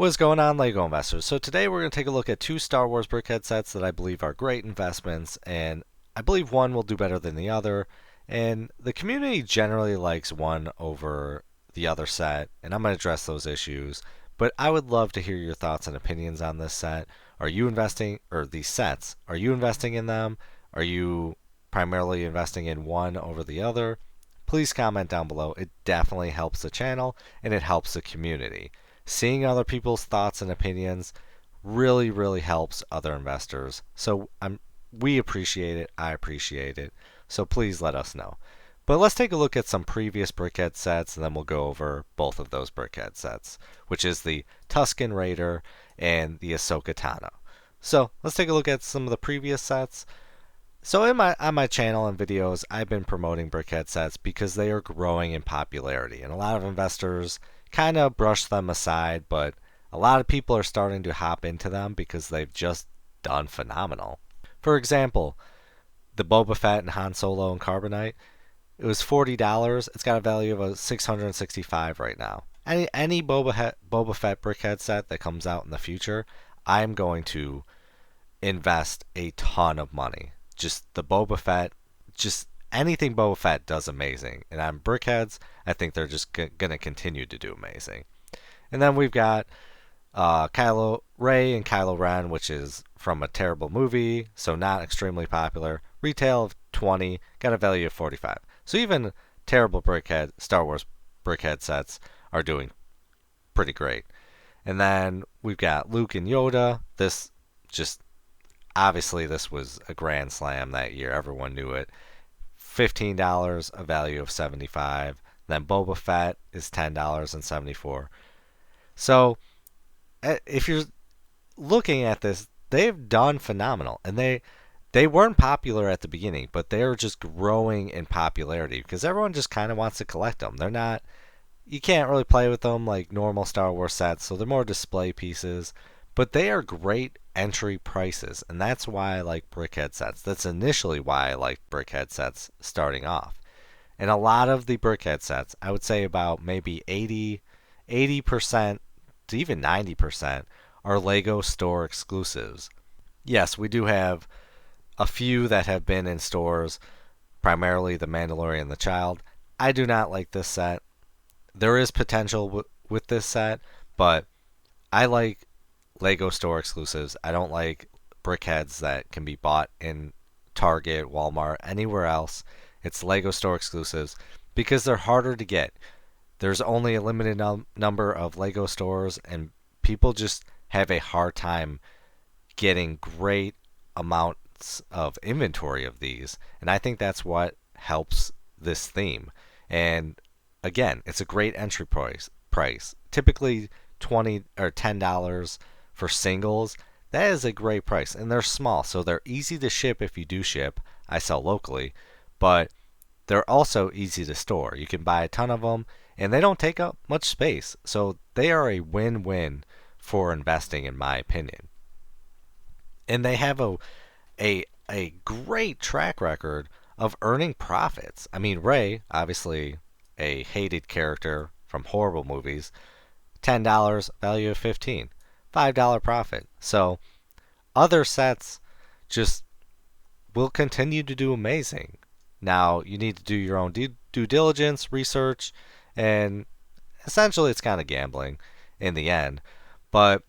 What's going on, LEGO investors? So today we're going to take a look at two Star Wars Brickhead sets that I believe are great investments, and I believe one will do better than the other. And the community generally likes one over the other set, and I'm going to address those issues. But I would love to hear your thoughts and opinions on this set. Are you investing, or these sets, are you investing in them? Are you primarily investing in one over the other? Please comment down below. It definitely helps the channel and it helps the community. Seeing other people's thoughts and opinions really helps other investors. So we appreciate it. I appreciate it. So please let us know. But let's take a look at some previous Brickhead sets, and then we'll go over both of those Brickhead sets, which is the Tusken Raider and the Ahsoka Tano. So let's take a look at some of the previous sets. So on my channel and videos, I've been promoting Brickhead sets because they are growing in popularity, and a lot of investors kind of brush them aside, but a lot of people are starting to hop into them because they've just done phenomenal. For example, the Boba Fett and Han Solo and Carbonite, it was $40. It's got a value of $665 right now. Any Boba Fett Brickhead set that comes out in the future, I'm going to invest a ton of money. Just the Boba Fett, just anything Boba Fett does amazing. And on Brickheads, I think they're just going to continue to do amazing. And then we've got Kylo Ray and Kylo Ren, which is from a terrible movie, so not extremely popular. Retail of $20, got a value of $45. So even terrible Star Wars Brickhead sets are doing pretty great. And then we've got Luke and Yoda. This just obviously this was a grand slam that year. Everyone knew it. $15, a value of $75. Then Boba Fett is $10.74. So if you're looking at this, they've done phenomenal, and they weren't popular at the beginning, but they're just growing in popularity because everyone just kind of wants to collect them. They're not, you can't really play with them like normal Star Wars sets, so they're more display pieces, but they are great entry prices, and that's why I like Brickhead sets. That's initially why I liked Brickhead sets starting off. And a lot of the Brickhead sets, I would say about maybe 80% to even 90% are LEGO store exclusives. Yes, we do have a few that have been in stores, primarily The Mandalorian and the Child. I do not like this set. There is potential with this set, but I like LEGO store exclusives. I don't like Brickheads that can be bought in Target, Walmart, anywhere else. It's LEGO store exclusives because they're harder to get. There's only a limited number of LEGO stores, and people just have a hard time getting great amounts of inventory of these. And I think that's what helps this theme. And again, it's a great entry price. Typically $20 or $10 for singles. That is a great price, and they're small, so they're easy to ship if you do ship. I sell locally, but they're also easy to store. You can buy a ton of them, and they don't take up much space, so they are a win-win for investing, in my opinion. And they have a great track record of earning profits. I mean, Rey, obviously a hated character from horrible movies, $10, value of $15. $5 profit. So other sets just will continue to do amazing. Now you need to do your own due diligence, research, and essentially it's kind of gambling in the end. But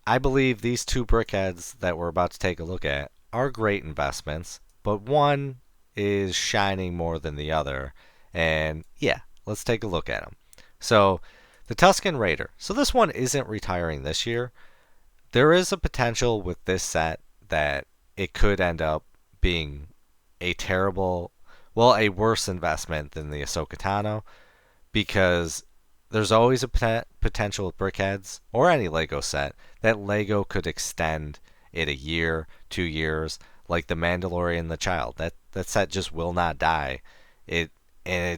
I believe these two Brickheads that we're about to take a look at are great investments, but one is shining more than the other. And yeah, let's take a look at them. So the Tusken Raider. So this one isn't retiring this year. There is a potential with this set that it could end up being a a worse investment than the Ahsoka Tano, because there's always a potential with Brickheads or any LEGO set that LEGO could extend it a year, 2 years, like the Mandalorian and the Child. That set just will not die. It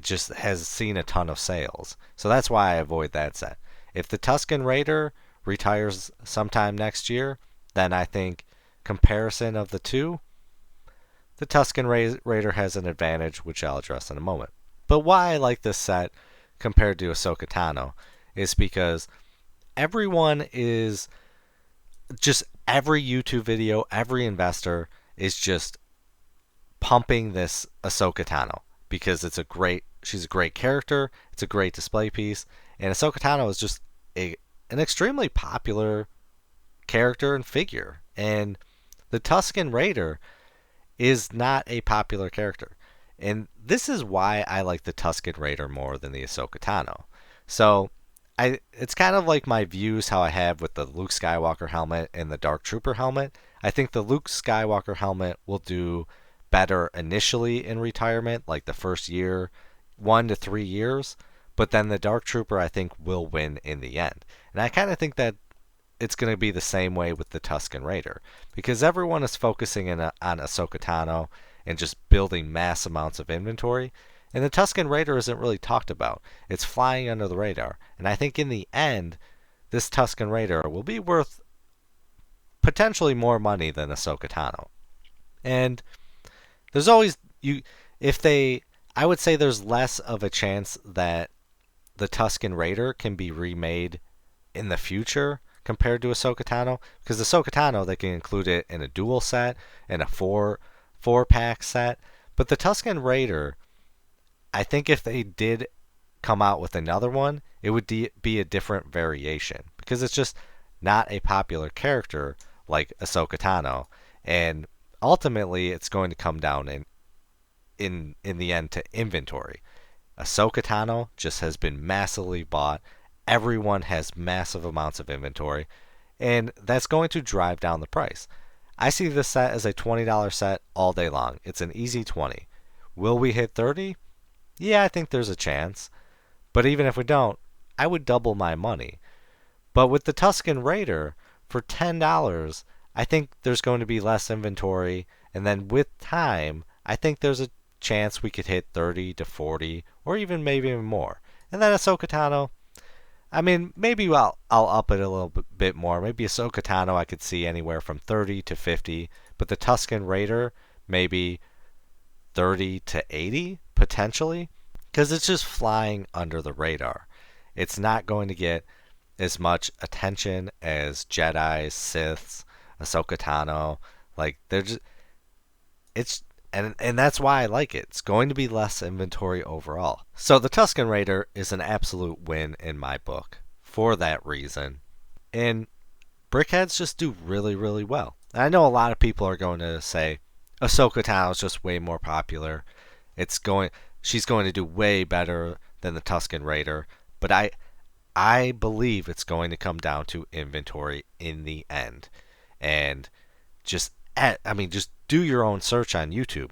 just has seen a ton of sales. So that's why I avoid that set. If the Tusken Raider retires sometime next year, then I think comparison of the two, the Tusken Raider has an advantage, which I'll address in a moment. But why I like this set compared to Ahsoka Tano is because everyone is just every YouTube video, every investor is just pumping this Ahsoka Tano because she's a great character, it's a great display piece, and Ahsoka Tano is just an extremely popular character and figure. And the Tusken Raider is not a popular character. And this is why I like the Tusken Raider more than the Ahsoka Tano. So it's kind of like my views how I have with the Luke Skywalker helmet and the Dark Trooper helmet. I think the Luke Skywalker helmet will do better initially in retirement, like the first year, 1 to 3 years. But then the Dark Trooper, I think, will win in the end. And I kind of think that it's going to be the same way with the Tusken Raider because everyone is focusing on Ahsoka Tano and just building mass amounts of inventory. And the Tusken Raider isn't really talked about. It's flying under the radar. And I think in the end, this Tusken Raider will be worth potentially more money than Ahsoka Tano. And there's always I would say there's less of a chance that the Tusken Raider can be remade in the future compared to Ahsoka Tano, because Ahsoka Tano, they can include it in a dual set and a four pack set. But the Tusken Raider, I think if they did come out with another one, it would be a different variation because it's just not a popular character like Ahsoka Tano, and ultimately it's going to come down in the end to inventory. Ahsoka Tano just has been massively bought. Everyone has massive amounts of inventory, and that's going to drive down the price. I see this set as a $20 set all day long. It's an easy 20. Will we hit 30? Yeah, I think there's a chance. But even if we don't, I would double my money. But with the Tusken Raider, for $10, I think there's going to be less inventory, and then with time, I think there's a chance we could hit 30 to 40, or even maybe even more. And then Ahsoka Tano, I mean, maybe I'll up it a little bit more. Maybe Ahsoka Tano I could see anywhere from 30 to 50, but the Tusken Raider, maybe 30 to 80, potentially, because it's just flying under the radar. It's not going to get as much attention as Jedi, Siths, Ahsoka Tano. Like, they're just, and that's why I like it. It's going to be less inventory overall. So the Tusken Raider is an absolute win in my book for that reason. And Brickheads just do really, really well. And I know a lot of people are going to say Ahsoka Tano is just way more popular. She's going to do way better than the Tusken Raider. But I believe it's going to come down to inventory in the end. And just do your own search on YouTube.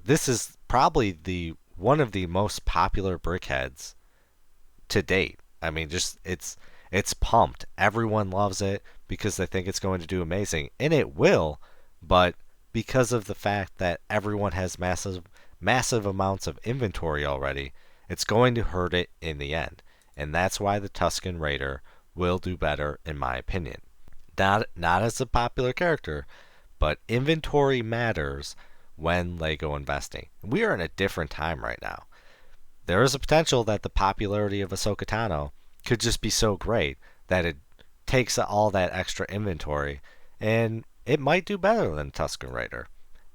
This is probably one of the most popular Brickheads to date. I mean, just it's pumped. Everyone loves it because they think it's going to do amazing, and it will. But because of the fact that everyone has massive amounts of inventory already, it's going to hurt it in the end. And that's why the Tusken Raider will do better, in my opinion. Not as a popular character, but inventory matters when LEGO investing. We are in a different time right now. There is a potential that the popularity of Ahsoka Tano could just be so great that it takes all that extra inventory, and it might do better than Tusken Raider.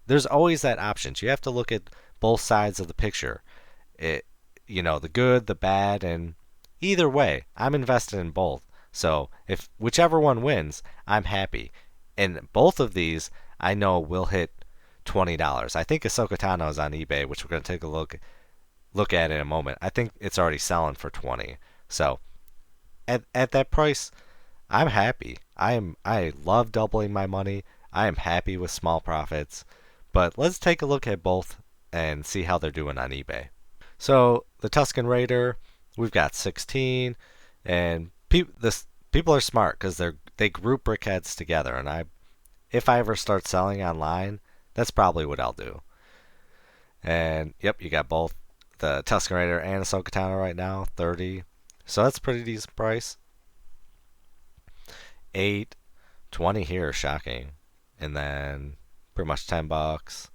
There's always that option. You have to look at both sides of the picture. The good, the bad, and either way, I'm invested in both. So if whichever one wins, I'm happy. And both of these, I know, will hit $20. I think Ahsoka Tano is on eBay, which we're going to take a look at in a moment. I think it's already selling for $20. So at that price, I'm happy. I love doubling my money. I am happy with small profits. But let's take a look at both and see how they're doing on eBay. So the Tusken Raider, we've got 16, and people are smart because they group Brickheads together, and if I ever start selling online, that's probably what I'll do. And yep, you got both the Tusken Raider and Ahsoka Tano right now, 30. So that's a pretty decent price. 8, 20 here, shocking. And then pretty much $10.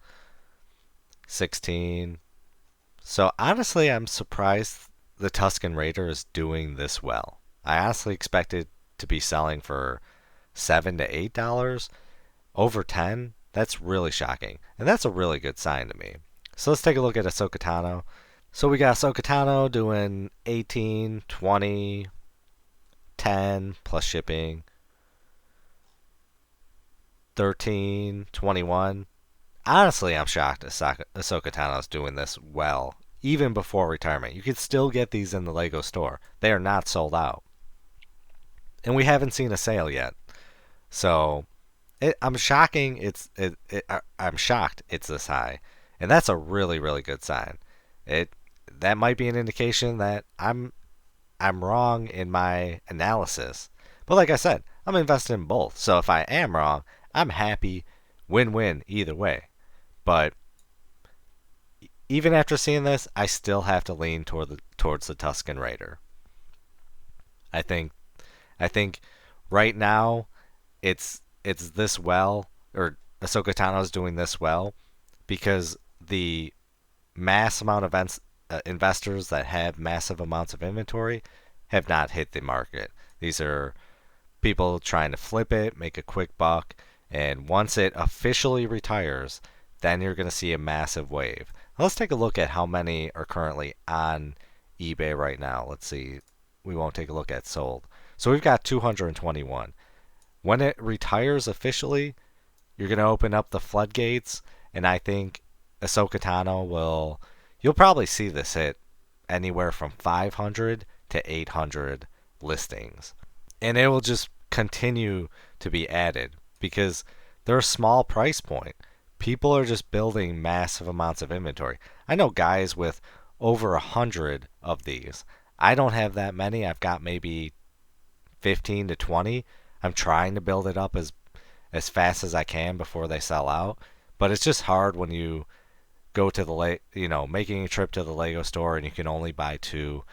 16. So honestly, I'm surprised the Tusken Raider is doing this well. I honestly expected to be selling for $7 to $8, over 10, that's really shocking. And that's a really good sign to me. So let's take a look at Ahsoka Tano. So we got Ahsoka Tano doing 18, 20, 10 plus shipping, 13, 21. Honestly, I'm shocked Ahsoka Tano's doing this well. Even before retirement, you could still get these in the Lego store. They are not sold out. And we haven't seen a sale yet. So I'm shocked it's this high, and that's a really really good sign. It that might be an indication that I'm wrong in my analysis. But like I said, I'm invested in both. So if I am wrong, I'm happy, win-win either way. But even after seeing this, I still have to lean towards the Tusken Raider. I think I think right now it's this well, or Ahsoka Tano's doing this well because the mass amount of investors that have massive amounts of inventory have not hit the market. These are people trying to flip it, make a quick buck, and once it officially retires, then you're going to see a massive wave. Now let's take a look at how many are currently on eBay right now. Let's see. We won't take a look at sold. So we've got 221. When it retires officially, you're going to open up the floodgates, and I think Ahsoka Tano will. You'll probably see this hit anywhere from 500 to 800 listings. And it will just continue to be added because they're a small price point. People are just building massive amounts of inventory. I know guys with over 100 of these. I don't have that many. I've got maybe 15 to 20. I'm trying to build it up as fast as I can before they sell out. But it's just hard when you go to making a trip to the Lego store and you can only buy two.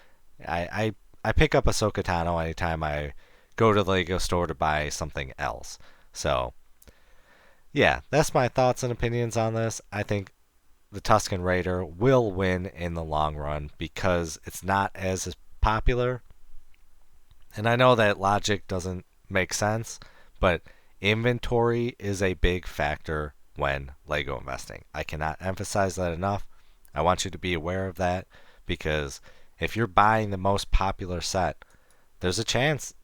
I pick up Ahsoka Tano anytime I go to the Lego store to buy something else. So, yeah, that's my thoughts and opinions on this. I think the Tusken Raider will win in the long run because it's not as popular. And I know that logic doesn't make sense, but inventory is a big factor when Lego investing. I cannot emphasize that enough. I want you to be aware of that because if you're buying the most popular set, there's a chance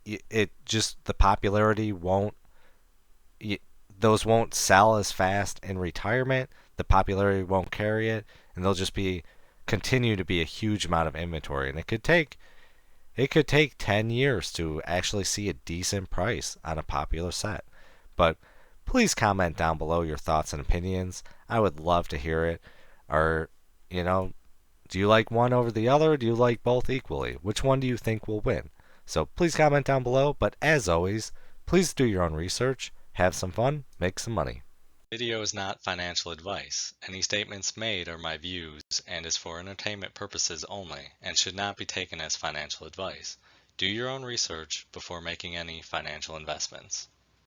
the popularity won't those won't sell as fast in retirement. The popularity won't carry it, and they'll just continue to be a huge amount of inventory, and it could take 10 years to actually see a decent price on a popular set. But please comment down below your thoughts and opinions. I would love to hear it. Or, do you like one over the other? Or do you like both equally? Which one do you think will win? So please comment down below. But as always, please do your own research, have some fun, make some money. Video is not financial advice. Any statements made are my views and is for entertainment purposes only and should not be taken as financial advice. Do your own research before making any financial investments.